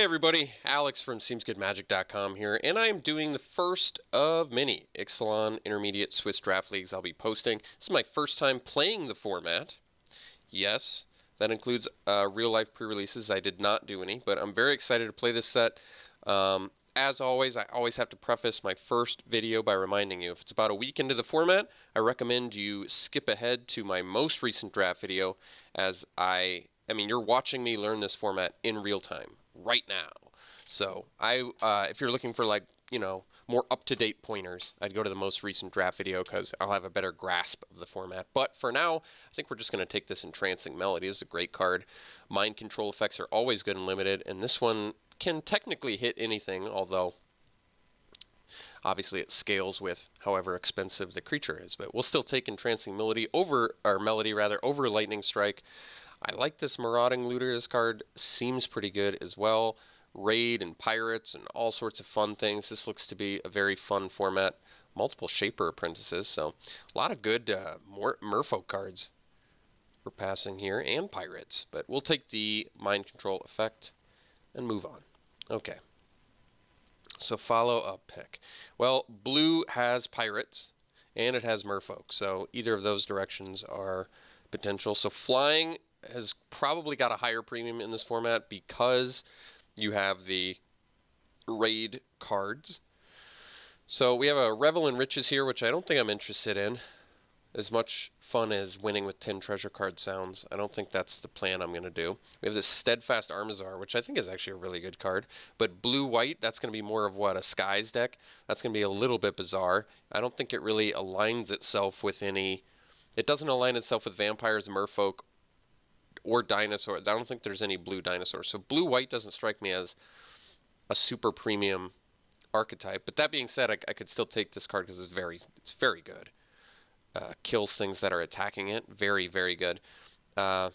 everybody, Alex from SeemsGoodMagic.com here, and I am doing the first of many Ixalan Intermediate Swiss Draft Leagues I'll be posting. This is my first time playing the format. Yes, that includes real-life pre-releases. I did not do any, but I'm very excited to play this set. As always, I always have to preface my first video by reminding you, if it's about a week into the format, I recommend you skip ahead to my most recent draft video, as I mean, you're watching me learn this format in real time right now. So if you're looking for, like, you know, more up-to-date pointers, I'd go to the most recent draft video because I'll have a better grasp of the format. But for now, I think we're just going to take this Entrancing Melody. This is a great card. Mind control effects are always good and limited, and this one can technically hit anything, although obviously it scales with however expensive the creature is. But we'll still take Entrancing Melody over, or Melody rather, over Lightning Strike. I like this Marauding Looter. This card seems pretty good as well. Raid and Pirates and all sorts of fun things. This looks to be a very fun format. Multiple Shaper Apprentices, so a lot of good Merfolk cards we're passing here, and Pirates. But we'll take the Mind Control effect and move on. Okay. So follow-up pick. Well, blue has Pirates, and it has Merfolk, so either of those directions are potential. So flying has probably got a higher premium in this format because you have the raid cards. So we have a Revel in Riches here, which I don't think I'm interested in. As much fun as winning with 10 treasure card sounds, I don't think that's the plan I'm going to do. We have this Steadfast Armazar, which I think is actually a really good card. But blue-white, that's going to be more of what, a Skies deck? That's going to be a little bit bizarre. I don't think it really aligns itself with any... It doesn't align itself with Vampires, Merfolk, or Dinosaur. I don't think there's any blue dinosaurs. So blue-white doesn't strike me as a super premium archetype. But that being said, I could still take this card because it's very good. Kills things that are attacking it. Very, very good. I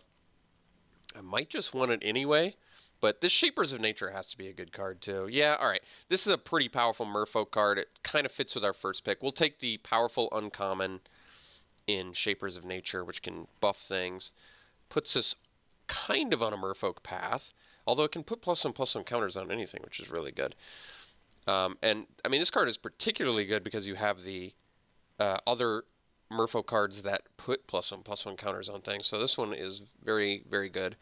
might just want it anyway. But this Shapers of Nature has to be a good card too. Yeah, alright. This is a pretty powerful Merfolk card. It kind of fits with our first pick. We'll take the powerful uncommon in Shapers of Nature, which can buff things. Puts us kind of on a Merfolk path, although it can put +1/+1 counters on anything, which is really good. And I mean, this card is particularly good because you have the other Merfolk cards that put +1/+1 counters on things. So this one is very, very good.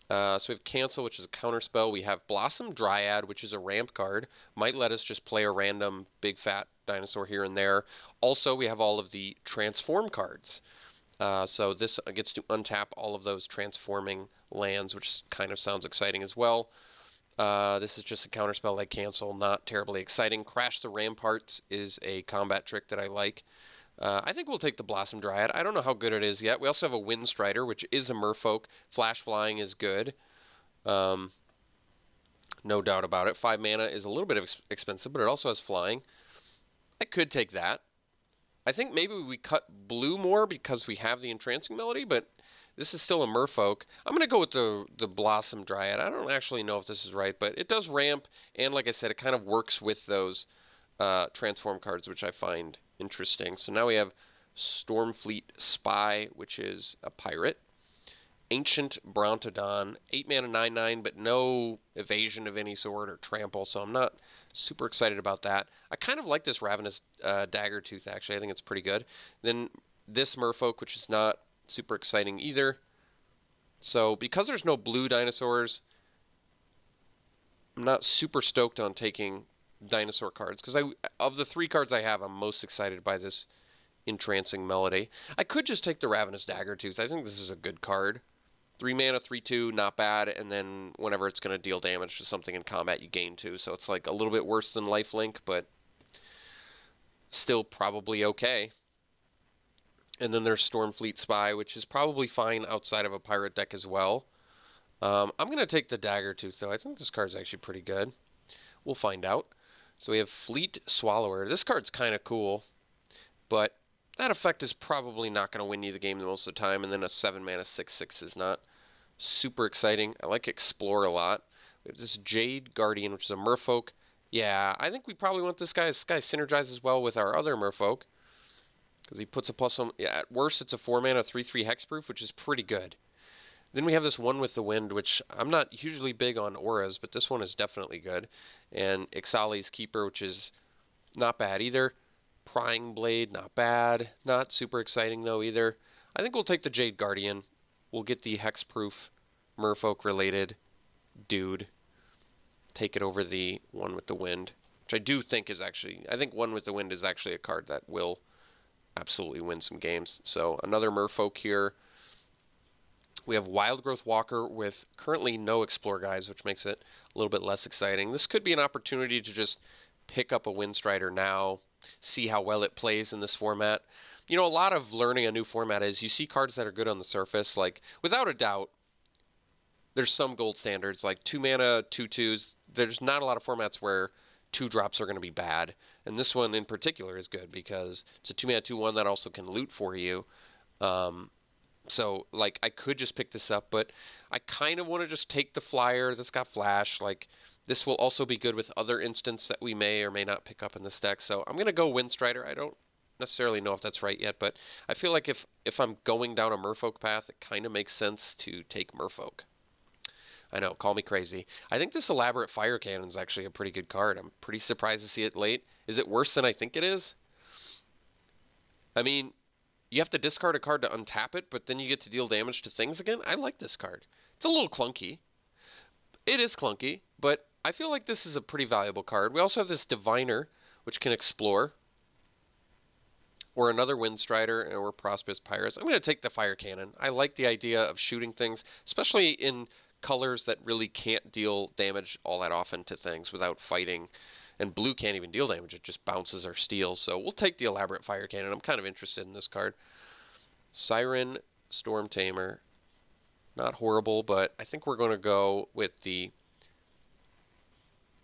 So we have Cancel, which is a counter spell. We have Blossom Dryad, which is a ramp card. Might let us just play a random big fat dinosaur here and there. Also, we have all of the transform cards. So this gets to untap all of those transforming lands, which kind of sounds exciting as well. This is just a counterspell like Cancel, not terribly exciting. Crash the Ramparts is a combat trick that I like. I think we'll take the Blossom Dryad. I don't know how good it is yet. We also have a Wind Strider, which is a Merfolk. Flash Flying is good. No doubt about it. 5 mana is a little bit expensive, but it also has Flying. I could take that. I think maybe we cut blue more because we have the Entrancing Melody, but this is still a Merfolk. I'm going to go with the Blossom Dryad. I don't actually know if this is right, but it does ramp, and like I said, it kind of works with those transform cards, which I find interesting. So now we have Stormfleet Spy, which is a pirate. Ancient Brontodon, 8 mana 9/9, but no evasion of any sort or trample, so I'm not super excited about that. I kind of like this Ravenous Daggertooth, actually. I think it's pretty good. Then this Merfolk, which is not super exciting either. So because there's no blue dinosaurs, I'm not super stoked on taking dinosaur cards, because of the 3 cards I have, I'm most excited by this Entrancing Melody. I could just take the Ravenous Daggertooth. I think this is a good card. 3 mana, 3/2, not bad, and then whenever it's going to deal damage to something in combat, you gain 2, so it's like a little bit worse than Lifelink, but still probably okay. And then there's Stormfleet Spy, which is probably fine outside of a pirate deck as well. I'm going to take the Daggertooth, though. I think this card's actually pretty good. We'll find out. So we have Fleet Swallower. This card's kind of cool, but that effect is probably not going to win you the game most of the time, and then a 7 mana 6/6 is not super exciting. I like Explore a lot. We have this Jade Guardian, which is a Merfolk. Yeah, I think we probably want this guy. This guy synergizes well with our other Merfolk, because he puts a +1. Yeah, at worst, it's a 4 mana 3/3 hexproof, which is pretty good. Then we have this one with the wind, which I'm not hugely big on auras, but this one is definitely good. And Ixalan's Keeper, which is not bad either. Prying Blade, not bad. Not super exciting though either. I think we'll take the Jade Guardian. We'll get the hexproof merfolk related dude. Take it over the one with the wind, which I do think is actually, I think one with the wind is actually a card that will absolutely win some games. So another merfolk here. We have Wild Growth Walker with currently no Explore guys, which makes it a little bit less exciting. This could be an opportunity to just pick up a Windstrider now, see how well it plays in this format. You know, a lot of learning a new format is you see cards that are good on the surface. Like, without a doubt, there's some gold standards, like 2 mana, 2/2s. There's not a lot of formats where 2-drops are going to be bad. And this one in particular is good because it's a 2 mana, 2/1 that also can loot for you. So, like, I could just pick this up, but I kind of want to just take the flyer that's got flash. Like, this will also be good with other instants that we may or may not pick up in this deck. So I'm going to go Windstrider. I don't necessarily know if that's right yet, but I feel like if I'm going down a Merfolk path, it kind of makes sense to take Merfolk. I know, call me crazy. I think this Elaborate Fire Cannon is actually a pretty good card. I'm pretty surprised to see it late. Is it worse than I think it is? I mean, you have to discard a card to untap it, but then you get to deal damage to things again. I like this card. It's a little clunky. It is clunky, but I feel like this is a pretty valuable card. We also have this Diviner, which can explore. Or another Windstrider, or Prosperous Pirates. I'm going to take the Fire Cannon. I like the idea of shooting things, especially in colors that really can't deal damage all that often to things without fighting. And blue can't even deal damage, it just bounces or steals. So we'll take the Elaborate Fire Cannon. I'm kind of interested in this card. Siren, Storm Tamer. Not horrible, but I think we're going to go with the...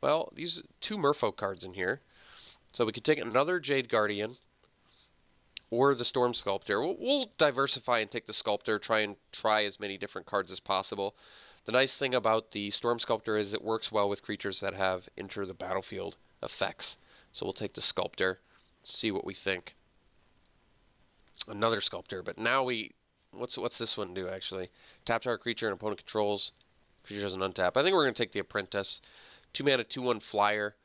Well, these 2 Merfolk cards in here. So we could take another Jade Guardian or the Storm Sculptor. We'll diversify and take the Sculptor, try as many different cards as possible. The nice thing about the Storm Sculptor is it works well with creatures that have enter the battlefield effects. So we'll take the Sculptor, see what we think. Another Sculptor, but now what's this one do actually? Tap target creature and opponent controls. Creature doesn't untap. I think we're going to take the Apprentice. 2 mana, 2/1 flyer.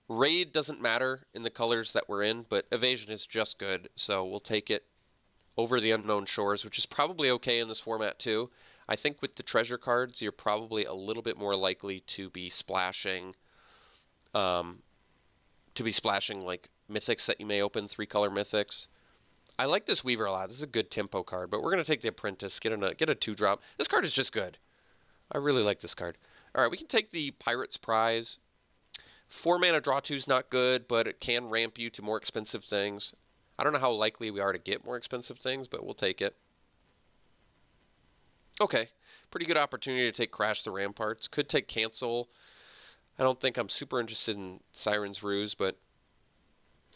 Raid doesn't matter in the colors that we're in, but Evasion is just good. So we'll take it over the Unknown Shores, which is probably okay in this format too. I think with the treasure cards, you're probably a little bit more likely to be splashing, like mythics that you may open, 3-color mythics. I like this Weaver a lot. This is a good tempo card, but we're going to take the Apprentice, get a 2-drop. This card is just good. I really like this card. All right, we can take the Pirate's Prize. 4 mana draw 2 is not good, but it can ramp you to more expensive things. I don't know how likely we are to get more expensive things, but we'll take it. Okay, pretty good opportunity to take Crash the Ramparts. Could take Cancel. I don't think I'm super interested in Siren's Ruse, but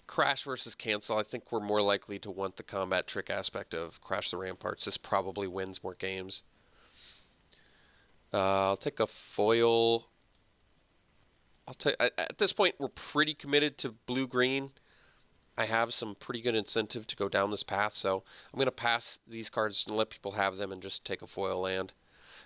Crash versus Cancel, I think we're more likely to want the combat trick aspect of Crash the Ramparts. This probably wins more games. I'll take a foil. At this point, we're pretty committed to blue-green. I have some pretty good incentive to go down this path, so I'm going to pass these cards and let people have them and just take a foil land.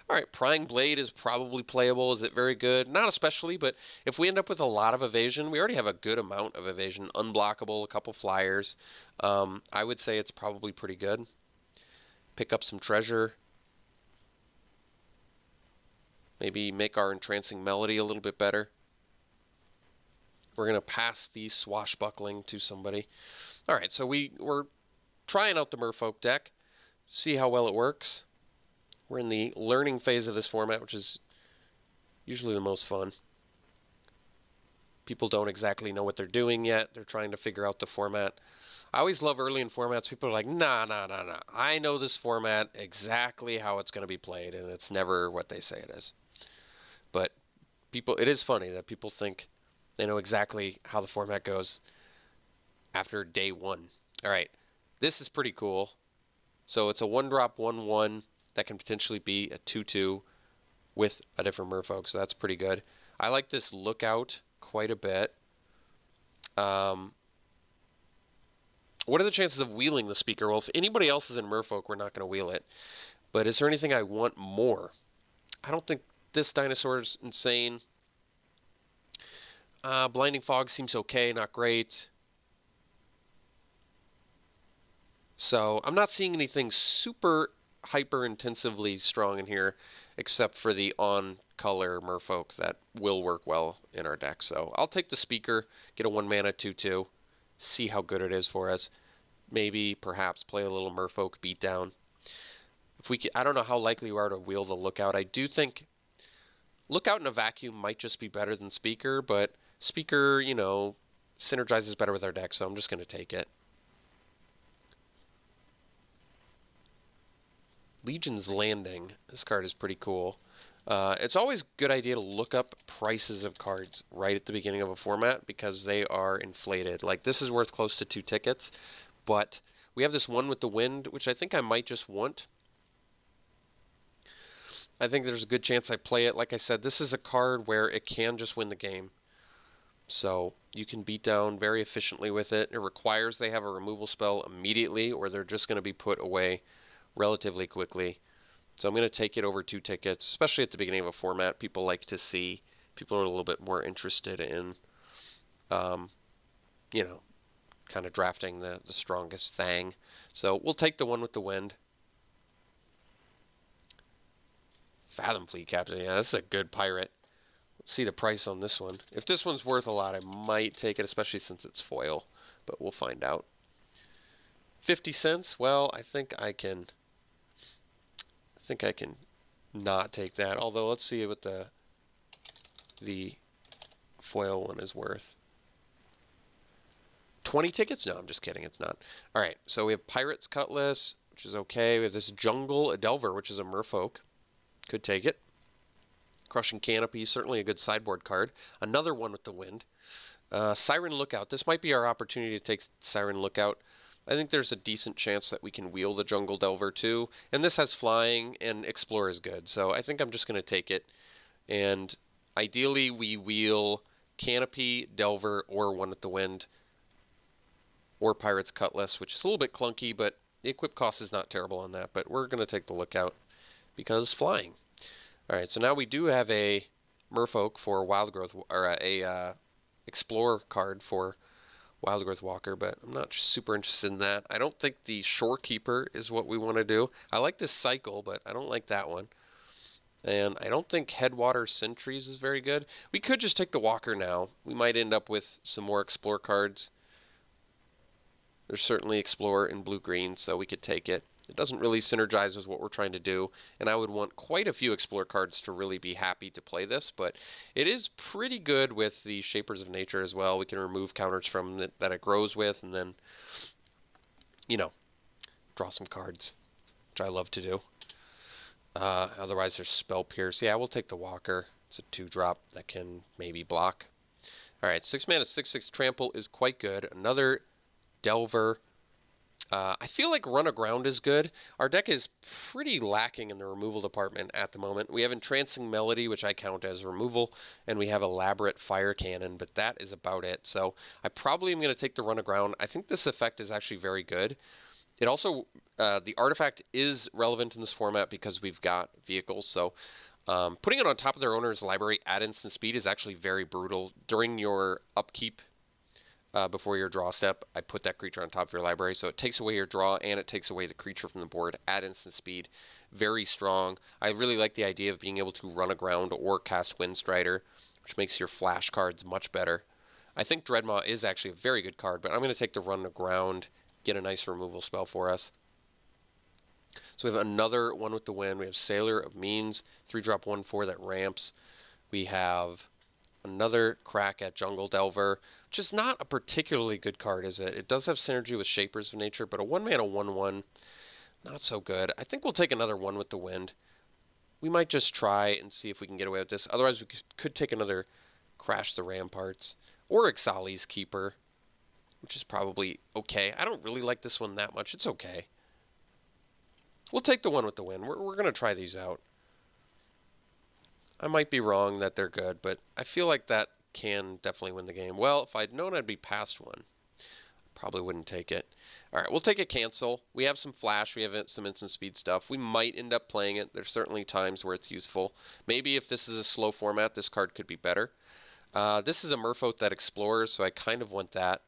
All right, Prying Blade is probably playable. Is it very good? Not especially, but if we end up with a lot of evasion, we already have a good amount of evasion. Unblockable, a couple flyers. I would say it's probably pretty good. Pick up some treasure. Maybe make our Entrancing Melody a little bit better. We're going to pass the Swashbuckling to somebody. All right, so we're trying out the Merfolk deck, see how well it works. We're in the learning phase of this format, which is usually the most fun. People don't exactly know what they're doing yet. They're trying to figure out the format. I always love early in formats. People are like, nah. I know this format exactly how it's going to be played, and it's never what they say it is. But it is funny that people think they know exactly how the format goes after day 1. All right, this is pretty cool. So it's a 1-drop, 1/1 that can potentially be a 2/2 with a different Merfolk, so that's pretty good. I like this Lookout quite a bit. What are the chances of wheeling the Speaker? Well, if anybody else is in Merfolk, we're not going to wheel it. But is there anything I want more? I don't think this dinosaur is insane. Blinding Fog seems okay, not great. So I'm not seeing anything super hyper intensively strong in here, except for the on color merfolk that will work well in our deck. So I'll take the speaker, get a 1-mana 2/2, see how good it is for us. Maybe perhaps play a little merfolk beatdown. If we, I don't know how likely we are to wheel the Lookout. I do think Lookout in a vacuum might just be better than Speaker, but Speaker, you know, synergizes better with our deck, so I'm just going to take it. Legion's Landing. This card is pretty cool. It's always a good idea to look up prices of cards right at the beginning of a format because they are inflated. Like, this is worth close to 2 tickets, but we have this one with the Wind, which I think I might just want. I think there's a good chance I play it. Like I said, this is a card where it can just win the game. So you can beat down very efficiently with it. It requires they have a removal spell immediately or they're just going to be put away relatively quickly. So I'm going to take it over 2 tickets, especially at the beginning of a format. People like to see, people are a little bit more interested in, you know, kind of drafting the strongest thing. So we'll take the one with the Wind. Fathom Fleet Captain, yeah, this is a good pirate. Let's see the price on this one. If this one's worth a lot, I might take it, especially since it's foil, but we'll find out. 50 cents, well, I think I can not take that, although let's see what the foil one is worth. 20 tickets? No, I'm just kidding, it's not. Alright, so we have Pirate's Cutlass, which is okay. We have this Jungle Delver, which is a merfolk. Could take it. Crushing Canopy, certainly a good sideboard card. Another one with the Wind. Siren Lookout. This might be our opportunity to take Siren Lookout. I think there's a decent chance that we can wheel the Jungle Delver too. And this has flying, and Explore is good. So I think I'm just going to take it. And ideally, we wheel Canopy, Delver, or one with the Wind. Or Pirate's Cutlass, which is a little bit clunky, but the equip cost is not terrible on that. But we're going to take the Lookout because flying. Alright, so now we do have a Merfolk for Wildgrowth, or a Explorer card for Wildgrowth Walker, but I'm not super interested in that. I don't think the Shorekeeper is what we want to do. I like this Cycle, but I don't like that one. And I don't think Headwater Sentries is very good. We could just take the Walker now. We might end up with some more Explore cards. There's certainly Explorer in blue-green, so we could take it. It doesn't really synergize with what we're trying to do, and I would want quite a few Explore cards to really be happy to play this, but it is pretty good with the Shapers of Nature as well. We can remove counters from it that it grows with, and then, you know, draw some cards, which I love to do. Otherwise, there's Spell Pierce. Yeah, we'll take the Walker. It's a 2-drop that can maybe block. Alright, 6 mana, 6/6 Trample is quite good. Another Delver. I feel like Run Aground is good. Our deck is pretty lacking in the removal department at the moment. We have Entrancing Melody, which I count as removal, and we have Elaborate Fire Cannon, but that is about it. So I probably am going to take the Run Aground. I think this effect is actually very good. It also, the artifact is relevant in this format because we've got vehicles, so putting it on top of their owner's library at instant speed is actually very brutal. During your upkeep, before your draw step, I put that creature on top of your library, so it takes away your draw and it takes away the creature from the board at instant speed. Very strong. I really like the idea of being able to run aground or cast Windstrider, which makes your flash cards much better. I think Dreadmaw is actually a very good card, but I'm going to take the run aground, get a nice removal spell for us. So we have another one with the Wind. We have Sailor of Means, 3-drop 1/4 that ramps. We have another crack at Jungle Delver, which is not a particularly good card, is it? It does have synergy with Shapers of Nature, but a 1-mana 1/1, not so good. I think we'll take another one with the Wind. We might just try and see if we can get away with this. Otherwise, we could take another Crash the Ramparts, or Ixalan's Keeper, which is probably okay. I don't really like this one that much. It's okay. We'll take the one with the Wind. We're going to try these out. I might be wrong that they're good, but I feel like that can definitely win the game. Well, if I'd known I'd be past one. Probably wouldn't take it. All right, we'll take a cancel. We have some flash. We have some instant speed stuff. We might end up playing it. There's certainly times where it's useful. Maybe if this is a slow format, this card could be better. This is a Merfolk that explores, so I kind of want that.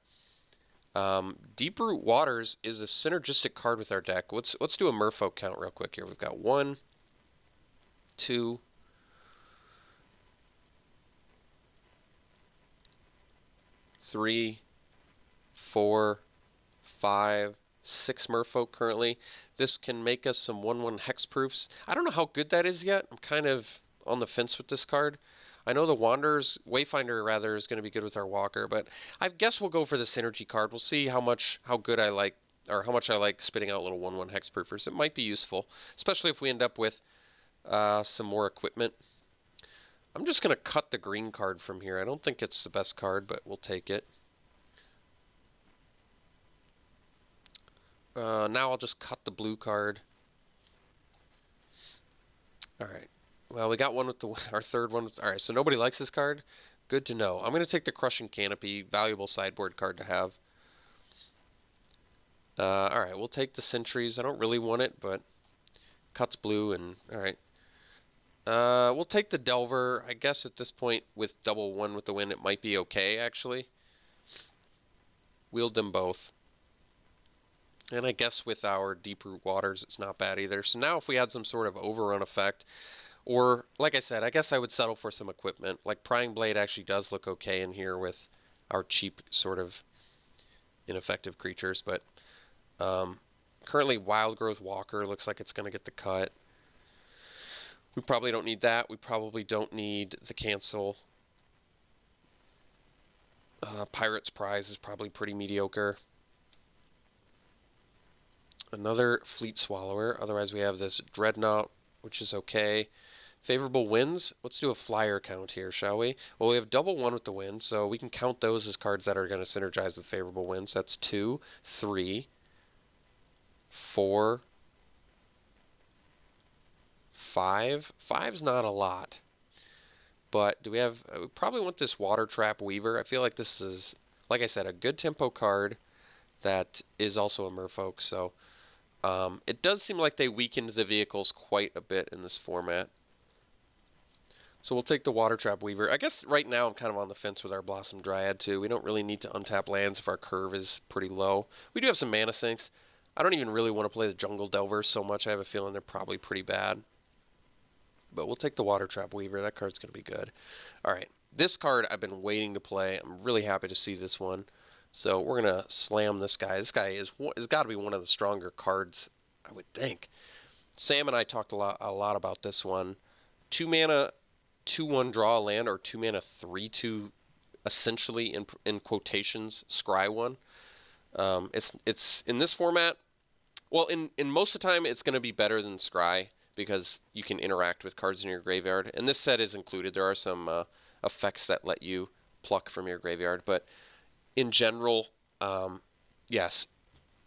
Deep Root Waters is a synergistic card with our deck. Let's do a Merfolk count real quick here. We've got 1, 2, 3, 4, 5, 6 Merfolk currently. This can make us some 1/1 hexproofs. I don't know how good that is yet. I'm kind of on the fence with this card. I know the Wayfinder rather is going to be good with our Walker, but I guess we'll go for the synergy card. We'll see how much I like spitting out little 1/1 hexproofers. It might be useful, especially if we end up with some more equipment. I'm just going to cut the green card from here. I don't think it's the best card, but we'll take it. Now I'll just cut the blue card. All right. Well, we got one with our third one. All right, so nobody likes this card. Good to know. I'm going to take the Crushing Canopy, valuable sideboard card to have. All right, we'll take the Sentries. I don't really want it, but cuts blue, and all right. We'll take the Delver. I guess at this point, with double 1 with the win, it might be okay, actually. Wield them both. And I guess with our Deep Root Waters, it's not bad either. So now if we had some sort of overrun effect, or like I said, I guess I would settle for some equipment. Like Prying Blade actually does look okay in here with our cheap sort of ineffective creatures. But currently Wild Growth Walker looks like it's going to get the cut. We probably don't need that. We probably don't need the cancel. Pirate's Prize is probably pretty mediocre. Another Fleet Swallower. Otherwise, we have this Dreadnought, which is okay. Favorable wins. Let's do a flyer count here, shall we? Well, we have double 1 with the win, so we can count those as cards that are going to synergize with favorable wins. That's 2, 3, 4, 5. 5's not a lot. But do we have... we probably want this Water Trap Weaver. I feel like this is, like I said, a good tempo card that is also a Merfolk, so... it does seem like they weakened the vehicles quite a bit in this format. So we'll take the Water Trap Weaver. I guess right now I'm kind of on the fence with our Blossom Dryad too. We don't really need to untap lands if our curve is pretty low. We do have some Mana Sinks. I don't even really want to play the Jungle Delver so much. I have a feeling they're probably pretty bad. But we'll take the Water Trap Weaver. That card's going to be good. Alright, this card I've been waiting to play. I'm really happy to see this one. So we're going to slam this guy. This guy has got to be one of the stronger cards, I would think. Sam and I talked a lot about this one. 2 mana, 2/1 draw a land, or 2 mana, 3/2, essentially in quotations, scry one. It's in this format. Well, in most of the time, it's going to be better than scry because you can interact with cards in your graveyard. And this set is included. There are some effects that let you pluck from your graveyard, but in general, yes,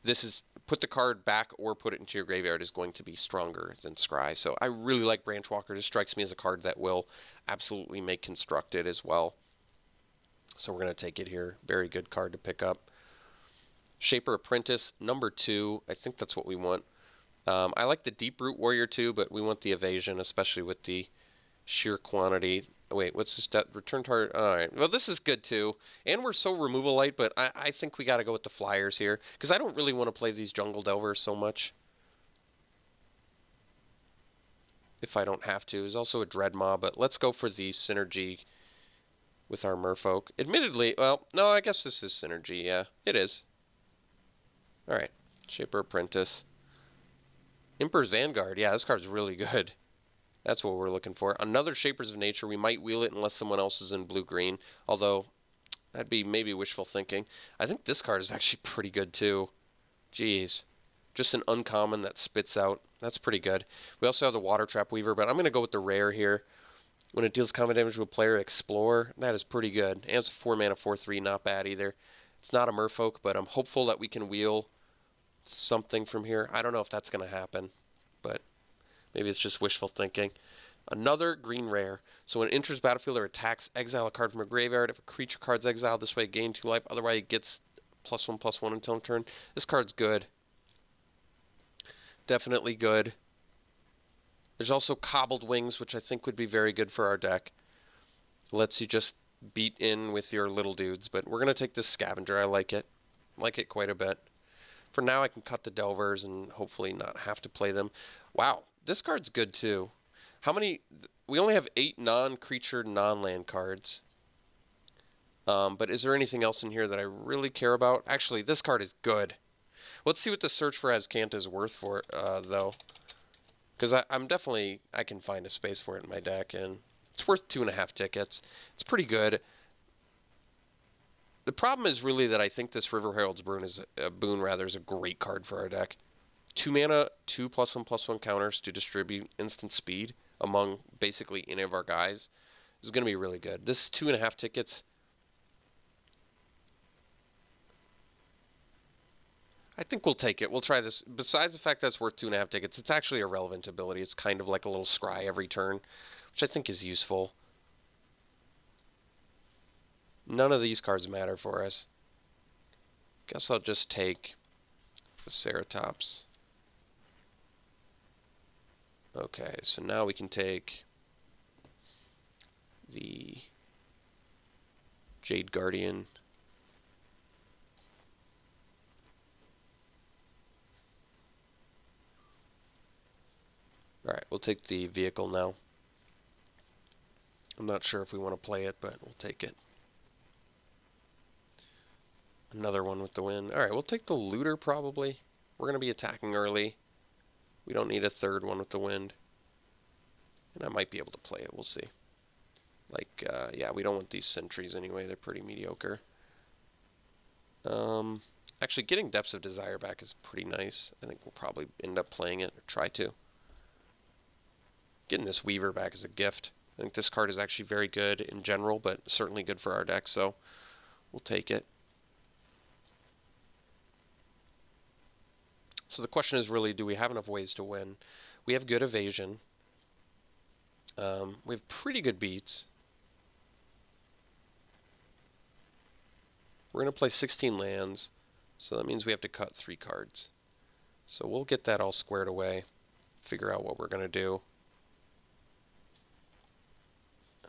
this is put the card back or put it into your graveyard is going to be stronger than scry. So I really like Branchwalker. This strikes me as a card that will absolutely make constructed as well. So we're going to take it here. Very good card to pick up. Shaper Apprentice, number 2. I think that's what we want. I like the Deep Root Warrior too, but we want the evasion, especially with the sheer quantity. Wait, what's this? Return target. All right. Well, this is good too. And we're so removal light, but I think we got to go with the flyers here because I don't really want to play these Jungle Delvers so much. If I don't have to. There's also a Dreadmaw, but let's go for the synergy with our Merfolk. Admittedly, well, no, I guess this is synergy. Yeah, it is. All right. Shaper Apprentice. Emperor's Vanguard. Yeah, this card's really good. That's what we're looking for. Another Shapers of Nature. We might wheel it unless someone else is in blue-green. Although, that'd be maybe wishful thinking. I think this card is actually pretty good, too. Jeez. Just an uncommon that spits out. That's pretty good. We also have the Water Trap Weaver, but I'm going to go with the rare here. When it deals combat damage to a player, Explore. That is pretty good. And it's a 4 mana, 4/3. Not bad either. It's not a Merfolk, but I'm hopeful that we can wheel something from here. I don't know if that's going to happen, but... maybe it's just wishful thinking. Another green rare. So when it enters battlefield or attacks, exile a card from a graveyard. If a creature card's exiled this way, gain 2 life. Otherwise, it gets +1/+1 until end turn. This card's good. Definitely good. There's also Cobbled Wings, which I think would be very good for our deck. Lets you just beat in with your little dudes, but we're going to take this Scavenger. I like it. Like it quite a bit. For now, I can cut the Delvers and hopefully not have to play them. Wow, this card's good too. How many? We only have 8 non-creature, non-land cards. But is there anything else in here that I really care about? Actually, this card is good. Let's see what the Search for Azcanta is worth for it, though. Because I can find a space for it in my deck, and it's worth 2.5 tickets. It's pretty good. The problem is really that I think this River Herald's Boon is a great card for our deck. 2 mana, 2 +1/+1 counters to distribute instant speed among basically any of our guys is going to be really good. This 2.5 tickets. I think we'll take it. We'll try this. Besides the fact that it's worth 2.5 tickets, it's actually a relevant ability. It's kind of like a little scry every turn, which I think is useful. None of these cards matter for us. Guess I'll just take the Ceratops. Okay, so now we can take the Jade Guardian. Alright, we'll take the vehicle now. I'm not sure if we want to play it, but we'll take it. Another one with the wind. Alright, we'll take the Looter probably. We're going to be attacking early. We don't need a third one with the wind. And I might be able to play it. We'll see. Like, yeah, we don't want these sentries anyway. They're pretty mediocre. Actually, getting Depths of Desire back is pretty nice. I think we'll probably end up playing it, or try to. Getting this Weaver back is a gift. I think this card is actually very good in general, but certainly good for our deck, so we'll take it. So the question is really, do we have enough ways to win? We have good evasion. We have pretty good beats. We're going to play 16 lands, so that means we have to cut 3 cards. So we'll get that all squared away, figure out what we're going to do.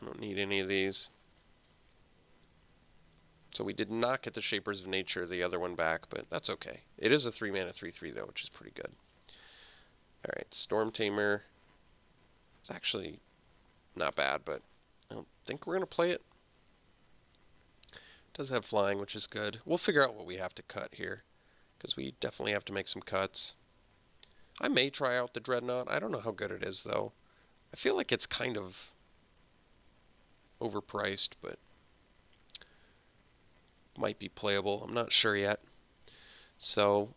I don't need any of these. So we did not get the Shapers of Nature, the other one, back, but that's okay. It is a 3-mana 3/3 though, which is pretty good. Alright, Storm Tamer. It's actually not bad, but I don't think we're going to play it. It does have flying, which is good. We'll figure out what we have to cut here, because we definitely have to make some cuts. I may try out the Dreadnought. I don't know how good it is, though. I feel like it's kind of overpriced, but might be playable. I'm not sure yet. So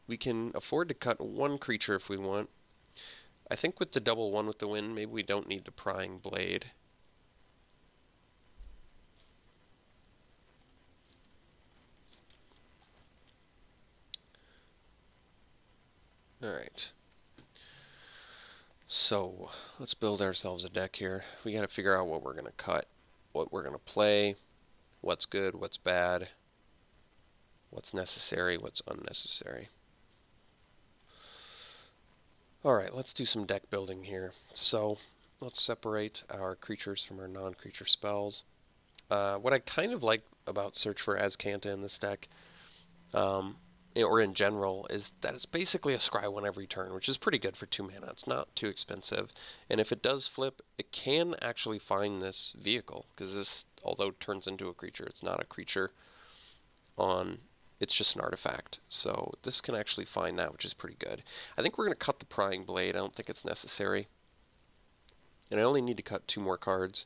we can afford to cut 1 creature if we want. I think with the double 1 with the wind, maybe we don't need the Prying Blade. Alright. So let's build ourselves a deck here. We got to figure out what we're going to cut, what we're going to play, what's good, what's bad, what's necessary, what's unnecessary. Alright, let's do some deck building here. So let's separate our creatures from our non-creature spells. What I kind of like about Search for Azcanta in this deck, or in general, is that it's basically a scry 1 every turn, which is pretty good for 2 mana. It's not too expensive. And if it does flip, it can actually find this vehicle, because this, although it turns into a creature, it's not a creature it's just an artifact. So this can actually find that, which is pretty good. I think we're going to cut the Prying Blade. I don't think it's necessary. And I only need to cut 2 more cards.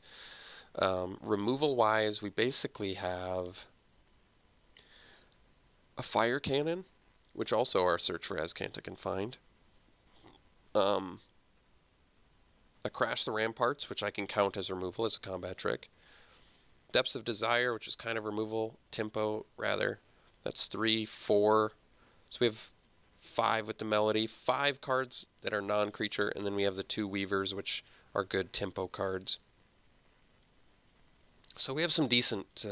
Removal-wise, we basically have a Fire Cannon, which also our Search for Azcanta can find. A Crash the Ramparts, which I can count as removal as a combat trick. Depths of Desire, which is kind of removal. Tempo, rather. That's 3, 4. So we have 5 with the Melody. 5 cards that are non-creature, and then we have the 2 Weavers, which are good tempo cards. So we have some decent...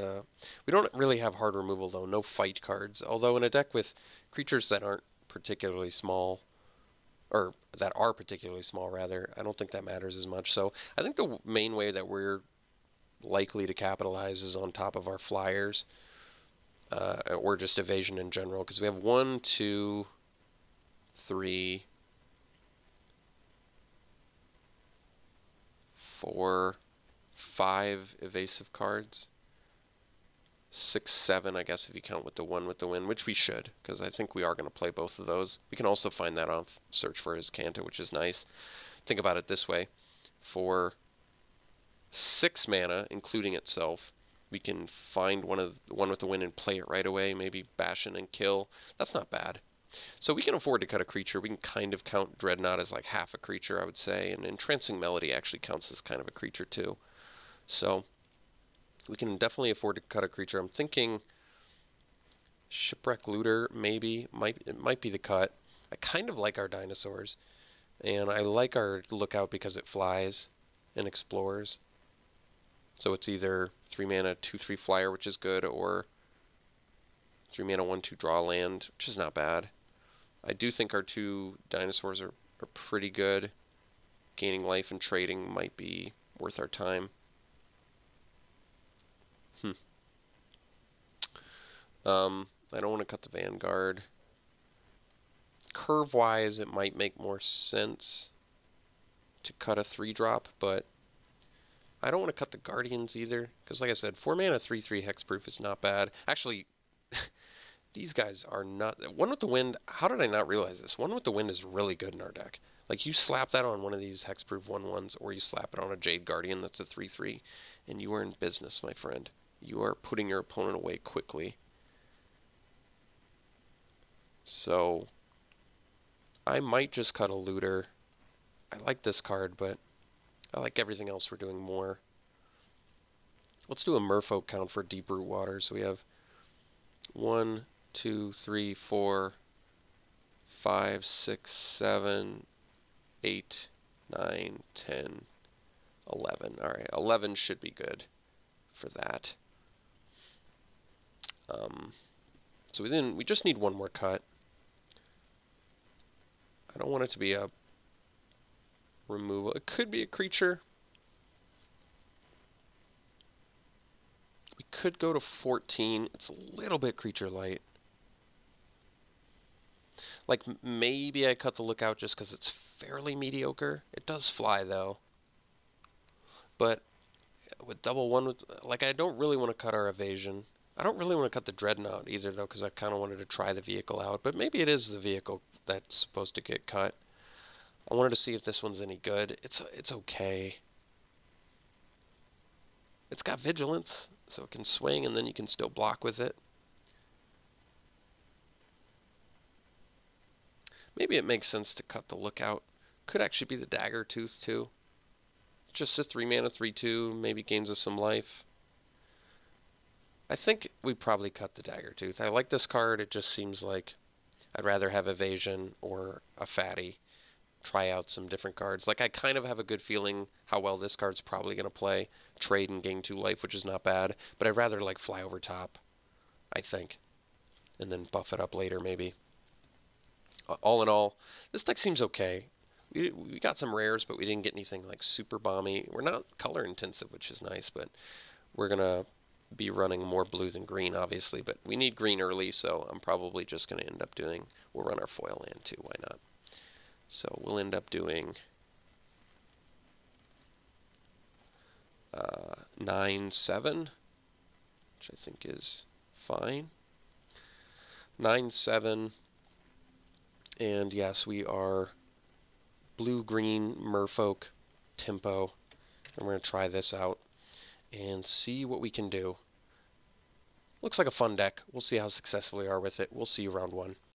we don't really have hard removal, though. No fight cards. Although in a deck with creatures that aren't particularly small, or that are particularly small, rather, I don't think that matters as much. So I think the main way that we're likely to capitalize is on top of our flyers, or just evasion in general, because we have 1, 2, 3, 4, 5 evasive cards. 6, 7, I guess, if you count with the one with the win, which we should, because I think we are going to play both of those. We can also find that on Search for His Canto, which is nice. Think about it this way. For 6 mana, including itself, we can find one with the win and play it right away, maybe bash in and kill. That's not bad. So we can afford to cut a creature. We can kind of count Dreadnought as like half a creature, I would say, and Entrancing Melody actually counts as kind of a creature too. So we can definitely afford to cut a creature. I'm thinking Shipwreck Looter, maybe. It might be the cut. I kind of like our dinosaurs. And I like our Lookout because it flies and explores. So it's either 3 mana, 2/3 flyer, which is good, or 3 mana, 1/2 draw land, which is not bad. I do think our 2 dinosaurs are pretty good. Gaining life and trading might be worth our time. I don't want to cut the Vanguard. Curve-wise, it might make more sense to cut a 3-drop, but I don't want to cut the Guardians either, because like I said, 4 mana, 3/3 hexproof is not bad. Actually, these guys are not... One with the Wind, how did I not realize this? One with the Wind is really good in our deck. Like, you slap that on one of these hexproof 1/1s, or you slap it on a Jade Guardian that's a 3/3, and you are in business, my friend. You are putting your opponent away quickly. So I might just cut a Looter. I like this card, but I like everything else we're doing more. Let's do a Merfolk count for Deep Root Water. So we have 1, 2, 3, 4, 5, 6, 7, 8, 9, 10, 11. All right, 11 should be good for that. So we just need one more cut. I don't want it to be a removal. It could be a creature. We could go to 14. It's a little bit creature light. Like, maybe I cut the Lookout just because it's fairly mediocre. It does fly, though. But with double one, like, I don't really want to cut our evasion. I don't really want to cut the Dreadnought either, though, because I kind of wanted to try the vehicle out. But maybe it is the vehicle that's supposed to get cut. I wanted to see if this one's any good. It's okay. It's got vigilance, so it can swing, and then you can still block with it. Maybe it makes sense to cut the Lookout. Could actually be the Dagger Tooth, too. Just a 3 mana, 3/2, maybe gains us some life. I think we probably cut the Dagger Tooth. I like this card. It just seems like I'd rather have evasion or a fatty. Try out some different cards. Like, I kind of have a good feeling how well this card's probably going to play. Trade and gain 2 life, which is not bad. But I'd rather, like, fly over top, I think. And then buff it up later, maybe. All in all, this deck seems okay. We got some rares, but we didn't get anything, like, super bomby. We're not color intensive, which is nice, but we're going to be running more blue than green, obviously, but we need green early, so I'm probably just going to end up doing, we'll run our foil land too, why not? So we'll end up doing 9/7, which I think is fine. 9/7, and yes, we are blue-green Merfolk tempo, and we're going to try this out and see what we can do. Looks like a fun deck. We'll see how successful we are with it. We'll see you round 1.